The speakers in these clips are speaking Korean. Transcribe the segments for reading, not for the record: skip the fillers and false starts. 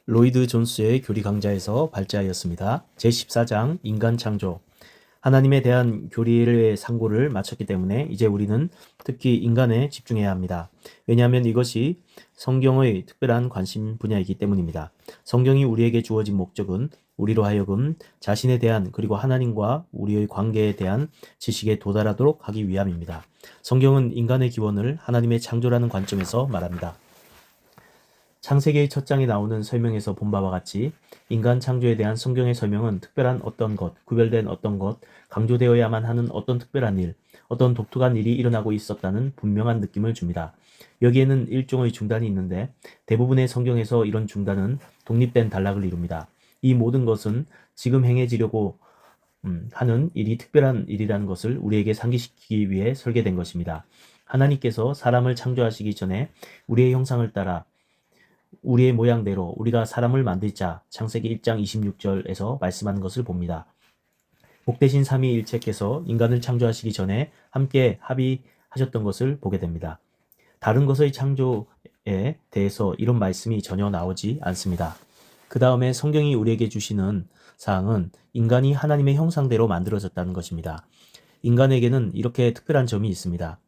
로이드 존스의 교리 강좌에서 발제하였습니다. 제14장 인간 창조. 하나님에 대한 교리의 상고를 마쳤기 때문에 이제 우리는 특히 인간에 집중해야 합니다. 왜냐하면 이것이 성경의 특별한 관심 분야이기 때문입니다. 성경이 우리에게 주어진 목적은 우리로 하여금 자신에 대한 그리고 하나님과 우리의 관계에 대한 지식에 도달하도록 하기 위함입니다. 성경은 인간의 기원을 하나님의 창조라는 관점에서 말합니다. 창세기의 첫 장에 나오는 설명에서 본 바와 같이 인간 창조에 대한 성경의 설명은 특별한 어떤 것, 구별된 어떤 것, 강조되어야만 하는 어떤 특별한 일, 어떤 독특한 일이 일어나고 있었다는 분명한 느낌을 줍니다. 여기에는 일종의 중단이 있는데 대부분의 성경에서 이런 중단은 독립된 단락을 이룹니다. 이 모든 것은 지금 행해지려고 하는 일이 특별한 일이라는 것을 우리에게 상기시키기 위해 설계된 것입니다. 하나님께서 사람을 창조하시기 전에 우리의 형상을 따라 우리의 모양대로 우리가 사람을 만들자 창세기 1장 26절에서 말씀하는 것을 봅니다. 복되신 삼위일체께서 인간을 창조하시기 전에 함께 합의하셨던 것을 보게 됩니다. 다른 것의 창조에 대해서 이런 말씀이 전혀 나오지 않습니다. 그 다음에 성경이 우리에게 주시는 사항은 인간이 하나님의 형상대로 만들어졌다는 것입니다. 인간에게는 이렇게 특별한 점이 있습니다.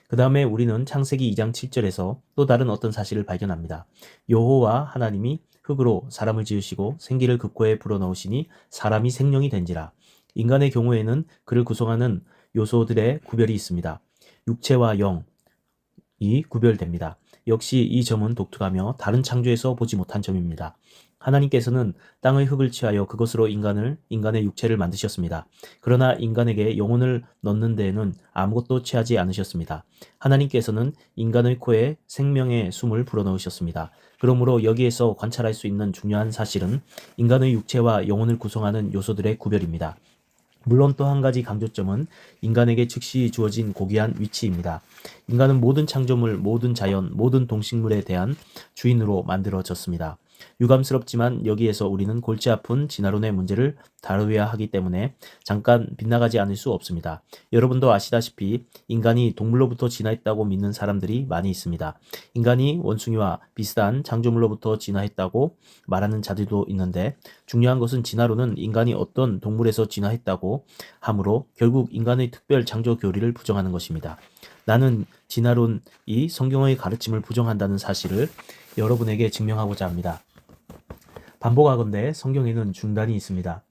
그 다음에 우리는 창세기 2장 7절에서 또 다른 어떤 사실을 발견합니다. 여호와 하나님이 흙으로 사람을 지으시고 생기를 그 코에 불어넣으시니 사람이 생명이 된지라. 인간의 경우에는 그를 구성하는 요소들의 구별이 있습니다. 육체와 영이 구별됩니다. 역시 이 점은 독특하며 다른 창조에서 보지 못한 점입니다. 하나님께서는 땅의 흙을 취하여 그것으로 인간의 육체를 만드셨습니다. 그러나 인간에게 영혼을 넣는 데에는 아무것도 취하지 않으셨습니다. 하나님께서는 인간의 코에 생명의 숨을 불어넣으셨습니다. 그러므로 여기에서 관찰할 수 있는 중요한 사실은 인간의 육체와 영혼을 구성하는 요소들의 구별입니다. 물론 또 한 가지 강조점은 인간에게 즉시 주어진 고귀한 위치입니다. 인간은 모든 창조물, 모든 자연, 모든 동식물에 대한 주인으로 만들어졌습니다. 유감스럽지만 여기에서 우리는 골치 아픈 진화론의 문제를 다루어야 하기 때문에 잠깐 빗나가지 않을 수 없습니다. 여러분도 아시다시피 인간이 동물로부터 진화했다고 믿는 사람들이 많이 있습니다. 인간이 원숭이와 비슷한 창조물로부터 진화했다고 말하는 자들도 있는데 중요한 것은 진화론은 인간이 어떤 동물에서 진화했다고 하므로 결국 인간의 특별 창조 교리를 부정하는 것입니다. 나는 진화론이 성경의 가르침을 부정한다는 사실을 여러분에게 증명하고자 합니다. 반복하건대 성경에는 중단이 있습니다.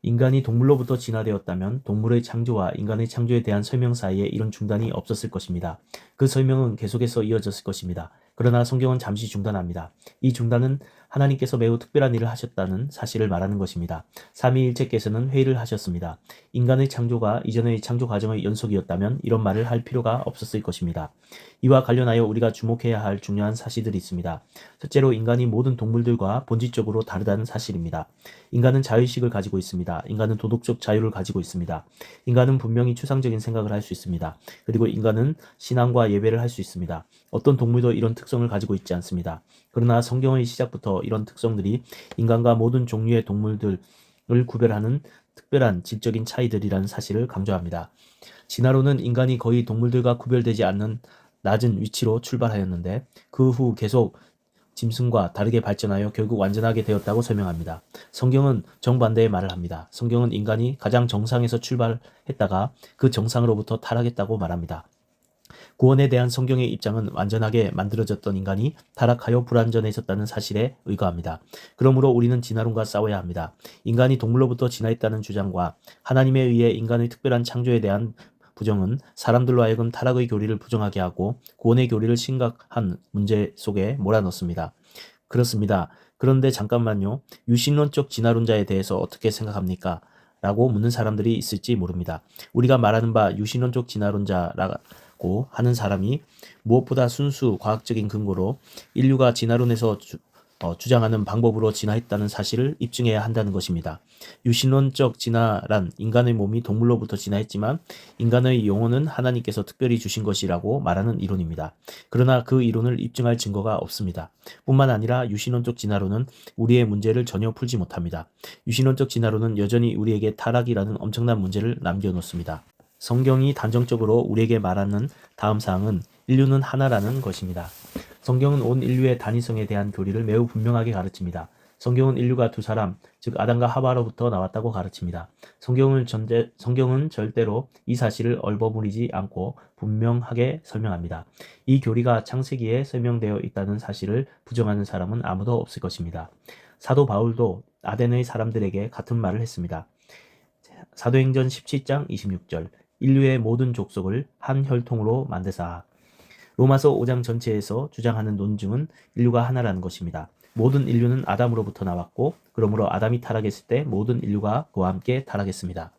인간이 동물로부터 진화되었다면 동물의 창조와 인간의 창조에 대한 설명 사이에 이런 중단이 없었을 것입니다. 그 설명은 계속해서 이어졌을 것입니다. 그러나 성경은 잠시 중단합니다. 이 중단은 하나님께서 매우 특별한 일을 하셨다는 사실을 말하는 것입니다. 삼위일체께서는 회의를 하셨습니다. 인간의 창조가 이전의 창조 과정의 연속이었다면 이런 말을 할 필요가 없었을 것입니다. 이와 관련하여 우리가 주목해야 할 중요한 사실들이 있습니다. 첫째로 인간이 모든 동물들과 본질적으로 다르다는 사실입니다. 인간은 자의식을 가지고 있습니다. 인간은 도덕적 자유를 가지고 있습니다. 인간은 분명히 추상적인 생각을 할 수 있습니다. 그리고 인간은 신앙과 예배를 할 수 있습니다. 어떤 동물도 이런 특성을 가지고 있지 않습니다. 그러나 성경의 시작부터 이런 특성들이 인간과 모든 종류의 동물들을 구별하는 특별한 질적인 차이들이라는 사실을 강조합니다. 진화론은 인간이 거의 동물들과 구별되지 않는 낮은 위치로 출발하였는데 그 후 계속 짐승과 다르게 발전하여 결국 완전하게 되었다고 설명합니다. 성경은 정반대의 말을 합니다. 성경은 인간이 가장 정상에서 출발했다가 그 정상으로부터 타락했다고 말합니다. 구원에 대한 성경의 입장은 완전하게 만들어졌던 인간이 타락하여 불완전해졌다는 사실에 의거합니다. 그러므로 우리는 진화론과 싸워야 합니다. 인간이 동물로부터 진화했다는 주장과 하나님에 의해 인간의 특별한 창조에 대한 부정은 사람들로 하여금 타락의 교리를 부정하게 하고 구원의 교리를 심각한 문제 속에 몰아넣습니다. 그렇습니다. 그런데 잠깐만요. 유신론적 진화론자에 대해서 어떻게 생각합니까? 라고 묻는 사람들이 있을지 모릅니다. 우리가 말하는 바 유신론적 진화론자라고 하는 사람이 무엇보다 순수 과학적인 근거로 인류가 진화론에서 주장하는 방법으로 진화했다는 사실을 입증해야 한다는 것입니다. 유신론적 진화란 인간의 몸이 동물로부터 진화했지만 인간의 영혼은 하나님께서 특별히 주신 것이라고 말하는 이론입니다. 그러나 그 이론을 입증할 증거가 없습니다. 뿐만 아니라 유신론적 진화론은 우리의 문제를 전혀 풀지 못합니다. 유신론적 진화론은 여전히 우리에게 타락이라는 엄청난 문제를 남겨놓습니다. 성경이 단정적으로 우리에게 말하는 다음 사항은 인류는 하나라는 것입니다. 성경은 온 인류의 단위성에 대한 교리를 매우 분명하게 가르칩니다. 성경은 인류가 두 사람, 즉 아담과 하와로부터 나왔다고 가르칩니다. 성경은 절대로 이 사실을 얼버무리지 않고 분명하게 설명합니다. 이 교리가 창세기에 설명되어 있다는 사실을 부정하는 사람은 아무도 없을 것입니다. 사도 바울도 아덴의 사람들에게 같은 말을 했습니다. 사도행전 17장 26절 인류의 모든 족속을 한 혈통으로 만드사. 로마서 5장 전체에서 주장하는 논증은 인류가 하나라는 것입니다. 모든 인류는 아담으로부터 나왔고 그러므로 아담이 타락했을 때 모든 인류가 그와 함께 타락했습니다.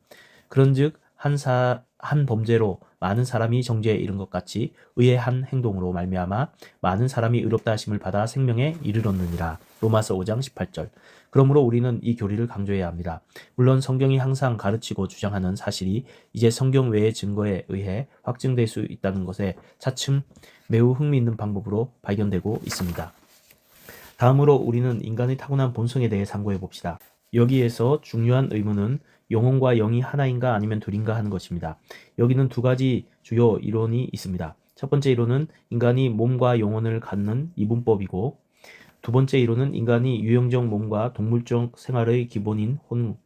그런즉 한 범죄로 많은 사람이 정죄에 이른 것 같이 의의 한 행동으로 말미암아 많은 사람이 의롭다 하심을 받아 생명에 이르렀느니라. 로마서 5장 18절. 그러므로 우리는 이 교리를 강조해야 합니다. 물론 성경이 항상 가르치고 주장하는 사실이 이제 성경 외의 증거에 의해 확증될 수 있다는 것에 차츰 매우 흥미있는 방법으로 발견되고 있습니다. 다음으로 우리는 인간의 타고난 본성에 대해 상고해 봅시다. 여기에서 중요한 의문은 영혼과 영이 하나인가 아니면 둘인가 하는 것입니다. 여기는 두 가지 주요 이론이 있습니다. 첫 번째 이론은 인간이 몸과 영혼을 갖는 이분법이고, 두 번째 이론은 인간이 유형적 몸과 동물적 생활의 기본인 혼,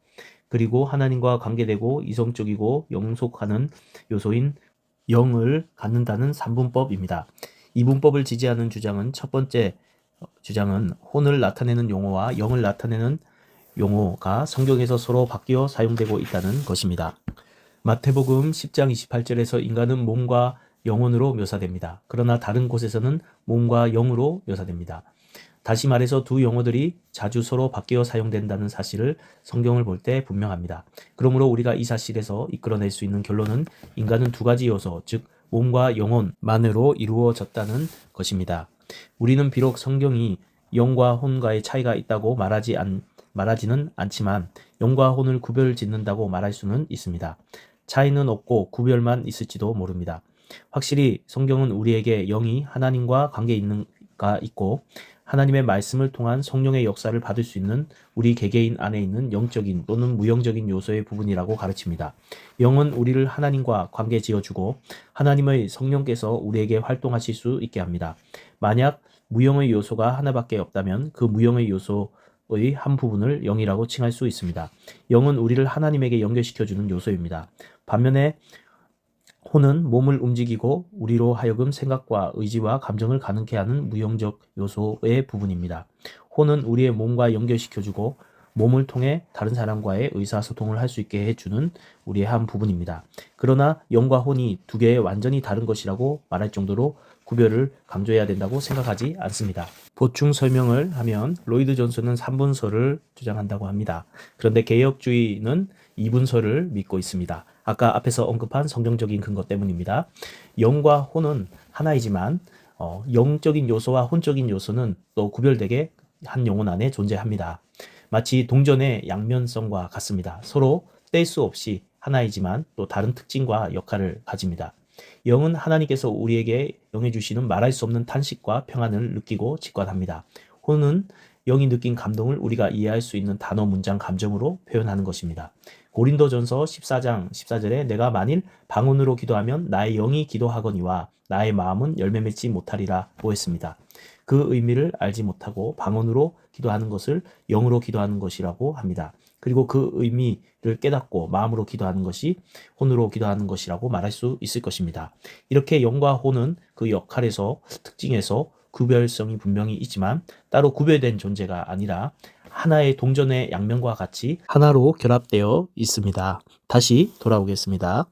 그리고 하나님과 관계되고 이성적이고 영속하는 요소인 영을 갖는다는 삼분법입니다. 이분법을 지지하는 주장은 첫 번째 주장은 혼을 나타내는 용어와 영을 나타내는 용어가 성경에서 서로 바뀌어 사용되고 있다는 것입니다. 마태복음 10장 28절에서 인간은 몸과 영혼으로 묘사됩니다. 그러나 다른 곳에서는 몸과 영으로 묘사됩니다. 다시 말해서 두 용어들이 자주 서로 바뀌어 사용된다는 사실을 성경을 볼 때 분명합니다. 그러므로 우리가 이 사실에서 이끌어낼 수 있는 결론은 인간은 두 가지 요소, 즉 몸과 영혼만으로 이루어졌다는 것입니다. 우리는 비록 성경이 영과 혼과의 차이가 있다고 말하지는 않지만 영과 혼을 구별 짓는다고 말할 수는 있습니다. 차이는 없고 구별만 있을지도 모릅니다. 확실히 성경은 우리에게 영이 하나님과 관계 있고 하나님의 말씀을 통한 성령의 역사를 받을 수 있는 우리 개개인 안에 있는 영적인 또는 무영적인 요소의 부분이라고 가르칩니다. 영은 우리를 하나님과 관계 지어주고 하나님의 성령께서 우리에게 활동하실 수 있게 합니다. 만약 무영의 요소가 하나밖에 없다면 그 무영의 요소의 한 부분을 영이라고 칭할 수 있습니다. 영은 우리를 하나님에게 연결시켜주는 요소입니다. 반면에 혼은 몸을 움직이고 우리로 하여금 생각과 의지와 감정을 가능케 하는 무영적 요소의 부분입니다. 혼은 우리의 몸과 연결시켜주고 몸을 통해 다른 사람과의 의사소통을 할 수 있게 해주는 우리의 한 부분입니다. 그러나 영과 혼이 두 개의 완전히 다른 것이라고 말할 정도로 구별을 강조해야 된다고 생각하지 않습니다. 보충 설명을 하면 로이드 존슨은 3분설을 주장한다고 합니다. 그런데 개혁주의는 2분설을 믿고 있습니다. 아까 앞에서 언급한 성경적인 근거 때문입니다. 영과 혼은 하나이지만 영적인 요소와 혼적인 요소는 또 구별되게 한 영혼 안에 존재합니다. 마치 동전의 양면성과 같습니다. 서로 뗄 수 없이 하나이지만 또 다른 특징과 역할을 가집니다. 영은 하나님께서 우리에게 영해주시는 말할 수 없는 탄식과 평안을 느끼고 직관합니다. 혼은 영이 느낀 감동을 우리가 이해할 수 있는 단어, 문장, 감정으로 표현하는 것입니다. 고린도전서 14장 14절에 내가 만일 방언으로 기도하면 나의 영이 기도하거니와 나의 마음은 열매 맺지 못하리라고 했습니다. 그 의미를 알지 못하고 방언으로 기도하는 것을 영으로 기도하는 것이라고 합니다. 그리고 그 의미를 깨닫고 마음으로 기도하는 것이 혼으로 기도하는 것이라고 말할 수 있을 것입니다. 이렇게 영과 혼은 그 역할에서 특징에서 구별성이 분명히 있지만 따로 구별된 존재가 아니라 하나의 동전의 양면과 같이 하나로 결합되어 있습니다. 다시 돌아오겠습니다.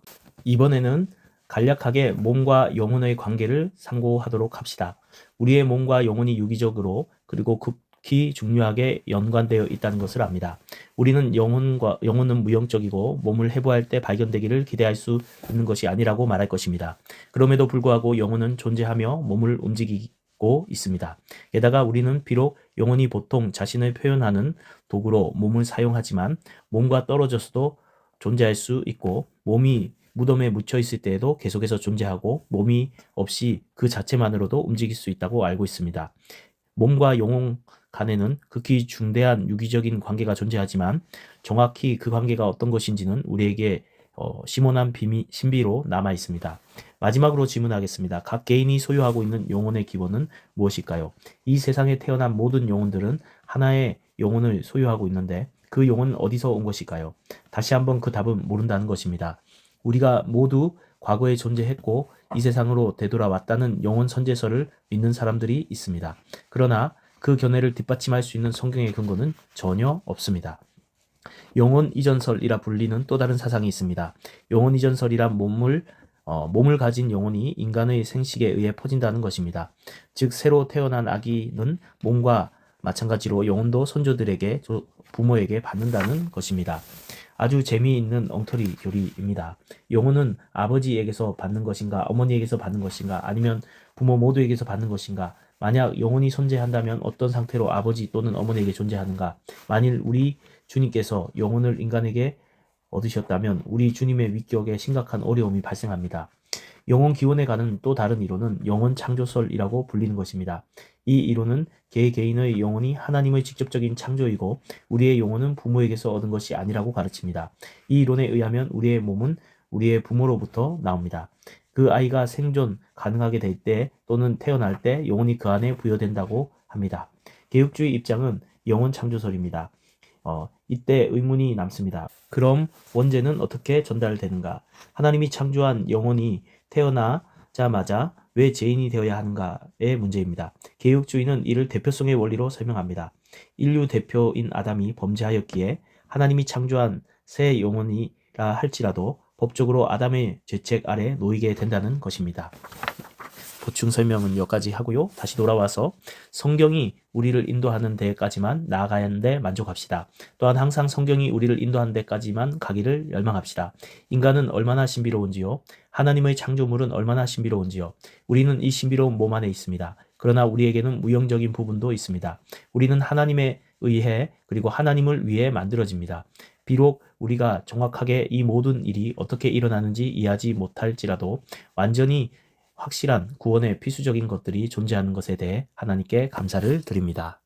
이번에는 간략하게 몸과 영혼의 관계를 상고하도록 합시다. 우리의 몸과 영혼이 유기적으로 그리고 극히 중요하게 연관되어 있다는 것을 압니다. 우리는 영혼은 무영적이고 몸을 해부할 때 발견되기를 기대할 수 있는 것이 아니라고 말할 것입니다. 그럼에도 불구하고 영혼은 존재하며 몸을 움직이고 있습니다. 게다가 우리는 비록 영혼이 보통 자신을 표현하는 도구로 몸을 사용하지만 몸과 떨어져서도 존재할 수 있고 몸이 무덤에 묻혀 있을 때에도 계속해서 존재하고 몸이 없이 그 자체만으로도 움직일 수 있다고 알고 있습니다. 몸과 영혼 간에는 극히 중대한 유기적인 관계가 존재하지만 정확히 그 관계가 어떤 것인지는 우리에게 심오한 신비로 남아 있습니다. 마지막으로 질문하겠습니다. 각 개인이 소유하고 있는 영혼의 기본은 무엇일까요? 이 세상에 태어난 모든 영혼들은 하나의 영혼을 소유하고 있는데 그 영혼은 어디서 온 것일까요? 다시 한번 그 답은 모른다는 것입니다. 우리가 모두 과거에 존재했고 이 세상으로 되돌아왔다는 영혼 선제설을 믿는 사람들이 있습니다. 그러나 그 견해를 뒷받침할 수 있는 성경의 근거는 전혀 없습니다. 영혼 이전설이라 불리는 또 다른 사상이 있습니다. 영혼 이전설이란 몸을 가진 영혼이 인간의 생식에 의해 퍼진다는 것입니다. 즉 새로 태어난 아기는 몸과 마찬가지로 영혼도 선조들에게 부모에게 받는다는 것입니다. 아주 재미있는 엉터리 교리입니다. 영혼은 아버지에게서 받는 것인가, 어머니에게서 받는 것인가, 아니면 부모 모두에게서 받는 것인가? 만약 영혼이 존재한다면 어떤 상태로 아버지 또는 어머니에게 존재하는가? 만일 우리 주님께서 영혼을 인간에게 얻으셨다면 우리 주님의 위격에 심각한 어려움이 발생합니다. 영혼 기원에 가는 또 다른 이론은 영혼 창조설이라고 불리는 것입니다. 이 이론은 개개인의 영혼이 하나님의 직접적인 창조이고 우리의 영혼은 부모에게서 얻은 것이 아니라고 가르칩니다. 이 이론에 의하면 우리의 몸은 우리의 부모로부터 나옵니다. 그 아이가 생존 가능하게 될 때 또는 태어날 때 영혼이 그 안에 부여된다고 합니다. 개혁주의 입장은 영혼 창조설입니다. 이때 의문이 남습니다. 그럼 원죄는 어떻게 전달되는가? 하나님이 창조한 영혼이 태어나자마자 왜 죄인이 되어야 하는가의 문제입니다. 개혁주의는 이를 대표성의 원리로 설명합니다. 인류 대표인 아담이 범죄하였기에 하나님이 창조한 새 영혼이라 할지라도 법적으로 아담의 죄책 아래 놓이게 된다는 것입니다. 보충 설명은 여기까지 하고요. 다시 돌아와서 성경이 우리를 인도하는 데까지만 나아가야 하는데 만족합시다. 또한 항상 성경이 우리를 인도하는 데까지만 가기를 열망합시다. 인간은 얼마나 신비로운지요. 하나님의 창조물은 얼마나 신비로운지요. 우리는 이 신비로운 몸 안에 있습니다. 그러나 우리에게는 무형적인 부분도 있습니다. 우리는 하나님에 의해 그리고 하나님을 위해 만들어집니다. 비록 우리가 정확하게 이 모든 일이 어떻게 일어나는지 이해하지 못할지라도 완전히 확실한 구원의 필수적인 것들이 존재하는 것에 대해 하나님께 감사를 드립니다.